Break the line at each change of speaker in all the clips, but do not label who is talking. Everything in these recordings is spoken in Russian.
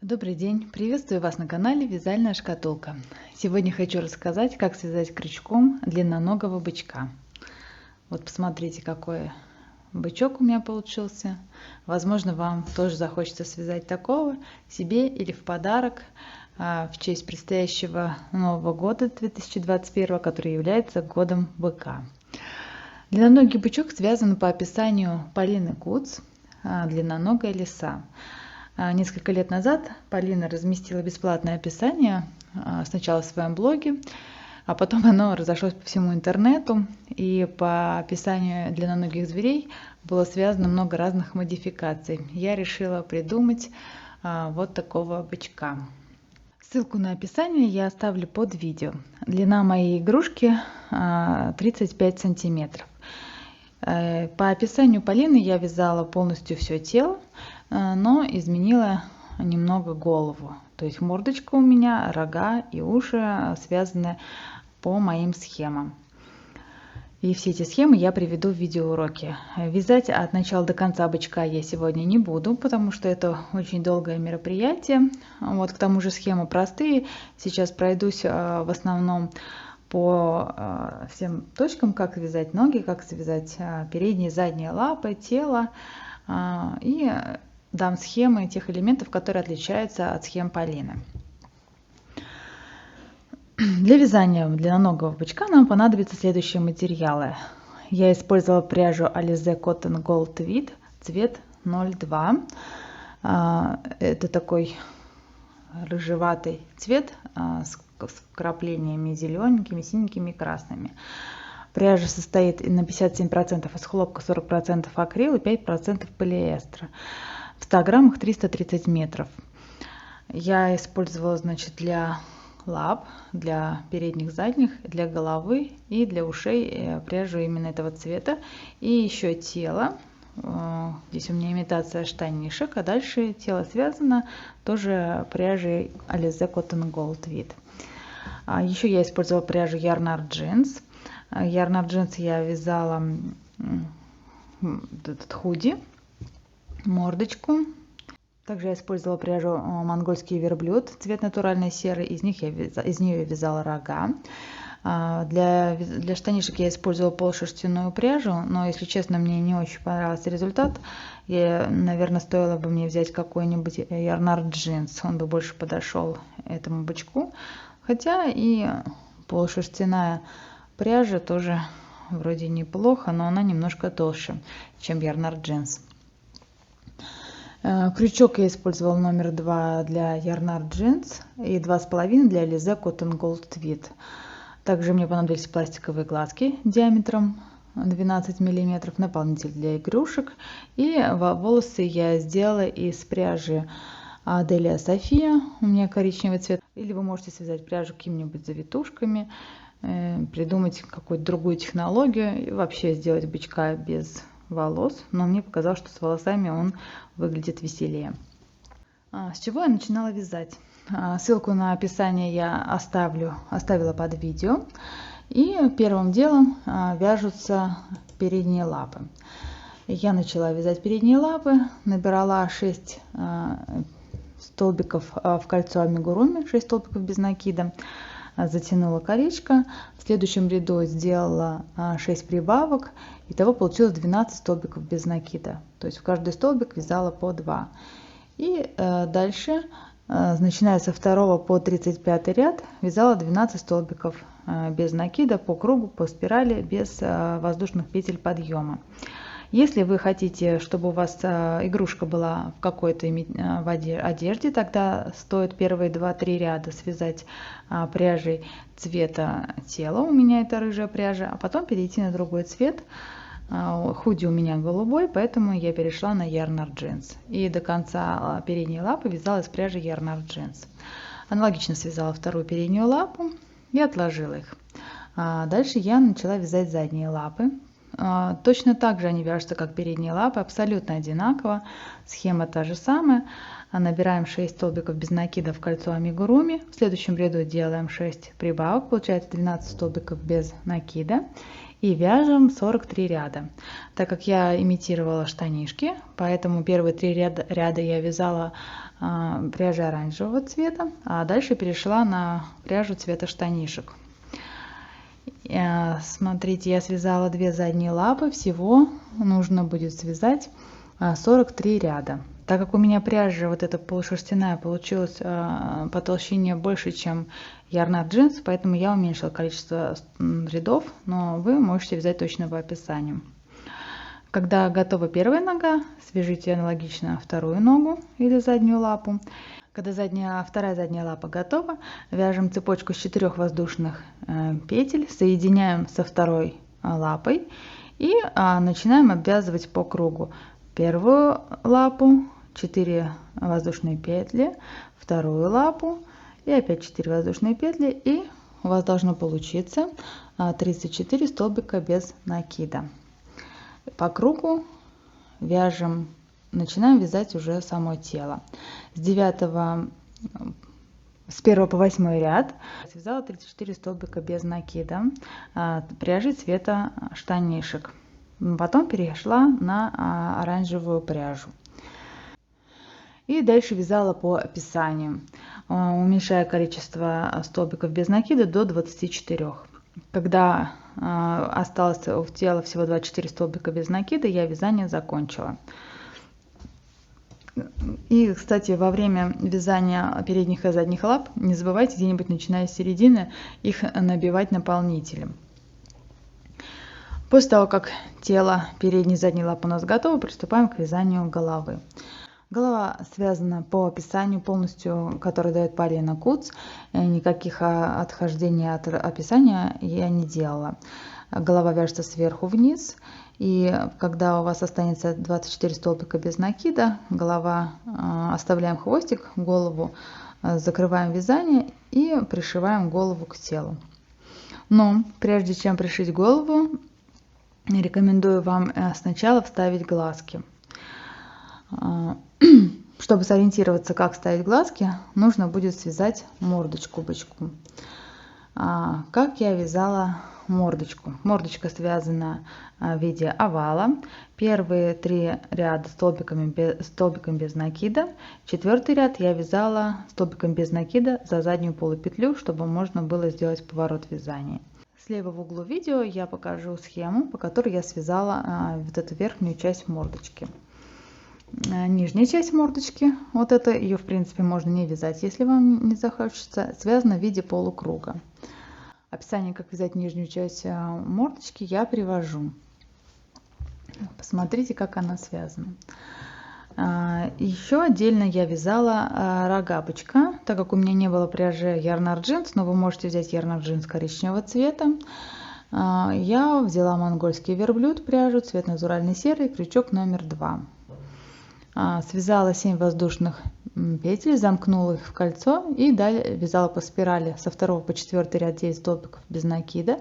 Добрый день! Приветствую вас на канале Вязальная шкатулка. Сегодня хочу рассказать, как связать крючком длинноногого бычка. Вот посмотрите, какой бычок у меня получился. Возможно, вам тоже захочется связать такого себе или в подарок в честь предстоящего Нового года 2021, который является годом быка. Длинноногий бычок связан по описанию Полины Куц «Длинноногая лиса». Несколько лет назад Полина разместила бесплатное описание сначала в своем блоге, а потом оно разошлось по всему интернету, и по описанию длинноногих зверей было связано много разных модификаций. Я решила придумать вот такого бычка. Ссылку на описание я оставлю под видео. Длина моей игрушки 35 сантиметров. По описанию Полины я вязала полностью все тело, но изменила немного голову. То есть мордочка у меня, рога и уши связаны по моим схемам. И все эти схемы я приведу в видеоуроке. Вязать от начала до конца бычка я сегодня не буду, потому что это очень долгое мероприятие. Вот, к тому же схемы простые. Сейчас пройдусь в основном по всем точкам, как связать ноги, как связать передние и задние лапы, тело. И дам схемы тех элементов, которые отличаются от схем Полины. Для вязания длинноногого бычка нам понадобятся следующие материалы. Я использовала пряжу Alize Cotton Gold Tweed, цвет 02. Это такой рыжеватый цвет с вкраплениями зелененькими, синенькими и красными. Пряжа состоит на 57% из хлопка, 40% акрил и 5% полиэстера. В 100 граммах 330 метров. Я использовала, значит, для лап, для передних, задних, для головы и для ушей пряжу именно этого цвета. И еще тело. Здесь у меня имитация штанишек, а дальше тело связано тоже пряжей Alize Cotton Gold Tweed. Еще я использовала пряжу Yarn Art Jeans. Yarn Art Jeans я вязала этот худи, мордочку. Также я использовала пряжу монгольский верблюд, цвет натуральный серый. Из нее я вязала рога. Для штанишек я использовала полушерстяную пряжу, но, если честно, мне не очень понравился результат. Наверное, стоило бы мне взять какой-нибудь Yarn Art Jeans, он бы больше подошел этому бычку. Хотя и полушерстяная пряжа тоже вроде неплохо, но она немножко толще, чем Yarn Art Jeans. Крючок я использовала номер 2 для Yarn Art Jeans и 2,5 для Alize Cotton Gold Tweed. Также мне понадобились пластиковые глазки диаметром 12 мм, наполнитель для игрушек. И волосы я сделала из пряжи Delia Sophia, у меня коричневый цвет. Или вы можете связать пряжу какими-нибудь завитушками, придумать какую-то другую технологию и вообще сделать бычка без волос. Но мне показалось, что с волосами он выглядит веселее. С чего я начинала вязать? Ссылку на описание я оставила под видео. И первым делом вяжутся передние лапы. Я начала вязать передние лапы, набирала 6 столбиков в кольцо амигуруми, 6 столбиков без накида, затянула колечко, в следующем ряду сделала 6 прибавок, итого получилось 12 столбиков без накида, то есть в каждый столбик вязала по 2. И дальше, начиная со 2 по 35 ряд, вязала 12 столбиков без накида по кругу, по спирали, без воздушных петель подъема. Если вы хотите, чтобы у вас игрушка была в какой-то одежде, тогда стоит первые 2-3 ряда связать пряжей цвета тела, у меня это рыжая пряжа, а потом перейти на другой цвет. Худи у меня голубой, поэтому я перешла на Yarn Art Jeans. И до конца передней лапы вязала из пряжи Yarn Art Jeans. Аналогично связала вторую переднюю лапу и отложила их. Дальше я начала вязать задние лапы. Точно так же они вяжутся, как передние лапы, абсолютно одинаково. Схема та же самая. Набираем 6 столбиков без накида в кольцо амигуруми. В следующем ряду делаем 6 прибавок, получается 12 столбиков без накида. и вяжем 43 ряда. Так как я имитировала штанишки, поэтому первые 3 ряда я вязала пряжей оранжевого цвета, а дальше перешла на пряжу цвета штанишек. Смотрите, я связала 2 задние лапы, всего нужно будет связать 43 ряда. Так как у меня пряжа вот эта полушерстяная получилась по толщине больше, чем Yarnart Jeans, поэтому я уменьшила количество рядов, но вы можете вязать точно по описанию. Когда готова первая нога, свяжите аналогично вторую ногу или заднюю лапу. Когда вторая задняя лапа готова, вяжем цепочку с 4 воздушных петель, соединяем со второй лапой и начинаем обвязывать по кругу. Первую лапу 4 воздушные петли, вторую лапу и опять 4 воздушные петли, и у вас должно получиться 34 столбика без накида. По кругу вяжем, начинаем вязать уже само тело. С 1 по 8 ряд связала 34 столбика без накида пряжи цвета штанишек. Потом перешла на оранжевую пряжу. И дальше вязала по описанию, уменьшая количество столбиков без накида до 24. Когда осталось у тела всего 24 столбика без накида, я вязание закончила. И, кстати, во время вязания передних и задних лап не забывайте где-нибудь, начиная с середины, их набивать наполнителем. После того, как тело передней и задней лапы у нас готово, приступаем к вязанию головы. Голова связана по описанию полностью, которое дает Полина Куц. Никаких отхождений от описания я не делала. Голова вяжется сверху вниз. И когда у вас останется 24 столбика без накида, оставляем хвостик, голову закрываем вязание и пришиваем голову к телу. Но прежде чем пришить голову, рекомендую вам сначала вставить глазки. Чтобы сориентироваться, как ставить глазки, нужно будет связать мордочку бычку. Как я вязала мордочку? Мордочка связана в виде овала. Первые 3 ряда столбиком без накида. 4-й ряд я вязала столбиком без накида за заднюю полупетлю, чтобы можно было сделать поворот вязания. Слева в углу видео я покажу схему, по которой я связала вот эту верхнюю часть мордочки. Нижняя часть мордочки, вот это ее в принципе можно не вязать, если вам не захочется, связана в виде полукруга. Описание, как вязать нижнюю часть мордочки, я привожу. Посмотрите, как она связана. Еще отдельно я вязала рога бычка, так как у меня не было пряжи Yarnart Jeans, но вы можете взять Yarnart Jeans коричневого цвета. Я взяла монгольский верблюд пряжу, цвет натуральный серый, крючок номер 2. Связала 7 воздушных петель, замкнула их в кольцо и далее вязала по спирали со 2 по 4 ряд 9 столбиков без накида.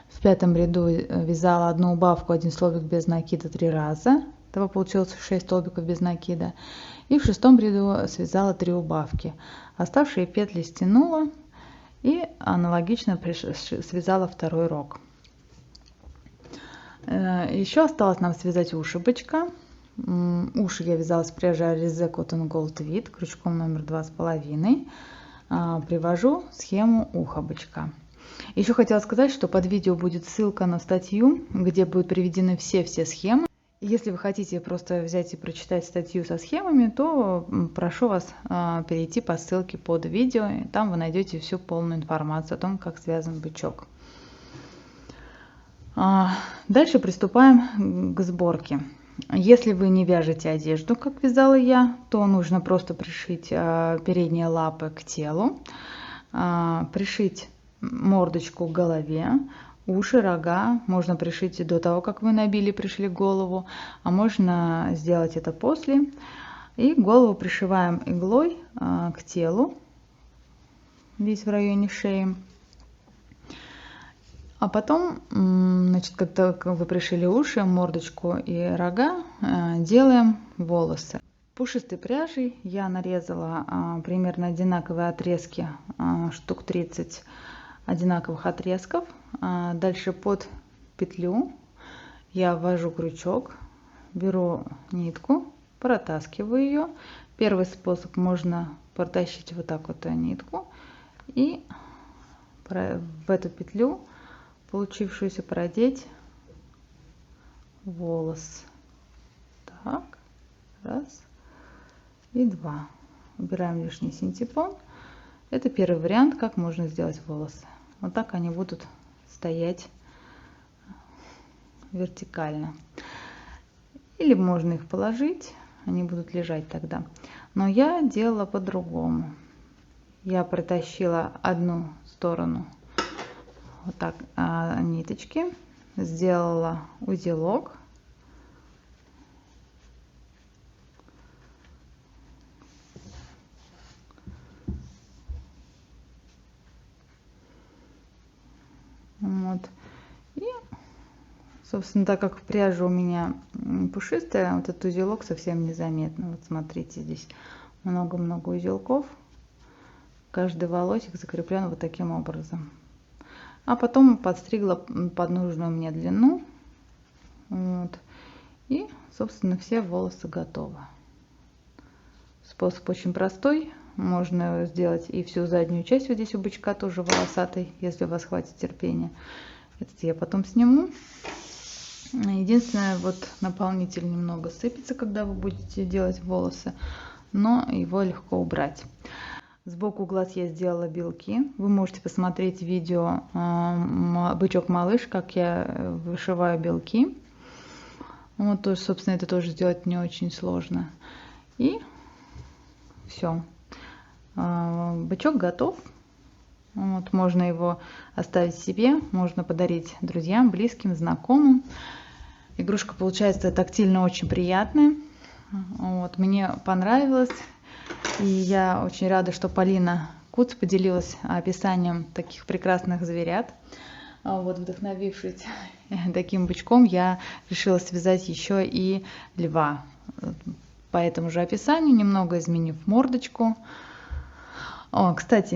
В 5-м ряду вязала одну убавку, 1 столбик без накида 3 раза. Того получилось 6 столбиков без накида. И в 6-м ряду связала 3 убавки. Оставшие петли стянула и аналогично связала второй рог. Еще осталось нам связать уши бычка. Уши я вязала с пряжи Alize Cotton Gold Wheat крючком номер 2,5. Привожу схему уха бычка. Еще хотела сказать, что под видео будет ссылка на статью, где будут приведены все схемы. Если вы хотите просто взять и прочитать статью со схемами, то прошу вас перейти по ссылке под видео. И там вы найдете всю полную информацию о том, как связан бычок. Дальше приступаем к сборке. Если вы не вяжете одежду, как вязала я, то нужно просто пришить передние лапы к телу, пришить мордочку к голове, уши, рога. Можно пришить до того, как вы пришили голову, а можно сделать это после. И голову пришиваем иглой к телу, здесь в районе шеи. А потом, значит, когда вы пришили уши, мордочку и рога, делаем волосы. Пушистой пряжей я нарезала примерно одинаковые отрезки, штук 30 одинаковых отрезков. Дальше под петлю, я ввожу крючок, беру нитку, протаскиваю ее. Первый способ: можно протащить вот так вот нитку и в эту петлю получившуюся продеть волос. Так, раз и два. Убираем лишний синтепон. Это первый вариант, как можно сделать волосы. Вот так они будут стоять вертикально. Или можно их положить, они будут лежать тогда. Но я делала по-другому. Я протащила одну сторону вот так ниточки, сделала узелок. Вот. И, собственно, так как пряжа у меня пушистая, вот этот узелок совсем незаметно. Вот смотрите, здесь много-много узелков. Каждый волосик закреплен вот таким образом. А потом подстригла под нужную мне длину. Вот. И, собственно, все волосы готовы. Способ очень простой. Можно сделать и всю заднюю часть вот здесь у бычка тоже волосатой, если у вас хватит терпения. Этот я потом сниму. Единственное, вот наполнитель немного сыпется, когда вы будете делать волосы, но его легко убрать. Сбоку глаз я сделала белки. Вы можете посмотреть видео «Бычок-малыш», как я вышиваю белки. Вот, тоже, собственно, это тоже сделать не очень сложно. И все. Бычок готов. Вот, можно его оставить себе, можно подарить друзьям, близким, знакомым. Игрушка получается тактильно очень приятная. Вот, мне понравилось. И я очень рада, что Полина Куц поделилась описанием таких прекрасных зверят. Вот, вдохновившись таким бычком, я решила связать еще и льва. По этому же описанию, немного изменив мордочку. Кстати,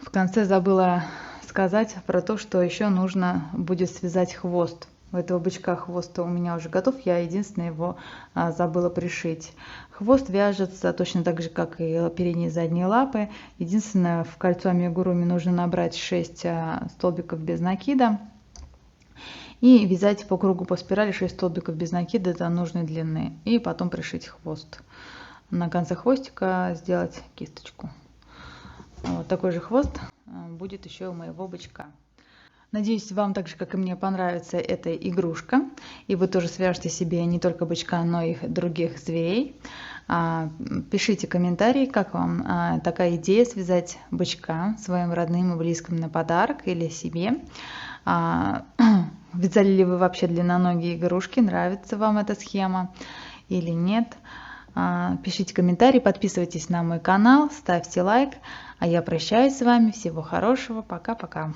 в конце забыла сказать про то, что еще нужно будет связать хвост. У этого бычка хвост у меня уже готов, я единственное его забыла пришить. Хвост вяжется точно так же, как и передние и задние лапы. Единственное, в кольцо амигуруми нужно набрать 6 столбиков без накида и вязать по кругу по спирали 6 столбиков без накида до нужной длины. И потом пришить хвост. На конце хвостика сделать кисточку. Вот такой же хвост будет еще у моего бычка. Надеюсь, вам так же, как и мне, понравится эта игрушка. И вы тоже свяжете себе не только бычка, но и других зверей. Пишите комментарии, как вам такая идея связать бычка своим родным и близким на подарок или себе. Вязали ли вы вообще длинноногие игрушки? Нравится вам эта схема или нет? Пишите комментарии, подписывайтесь на мой канал, ставьте лайк. А я прощаюсь с вами. Всего хорошего. Пока-пока.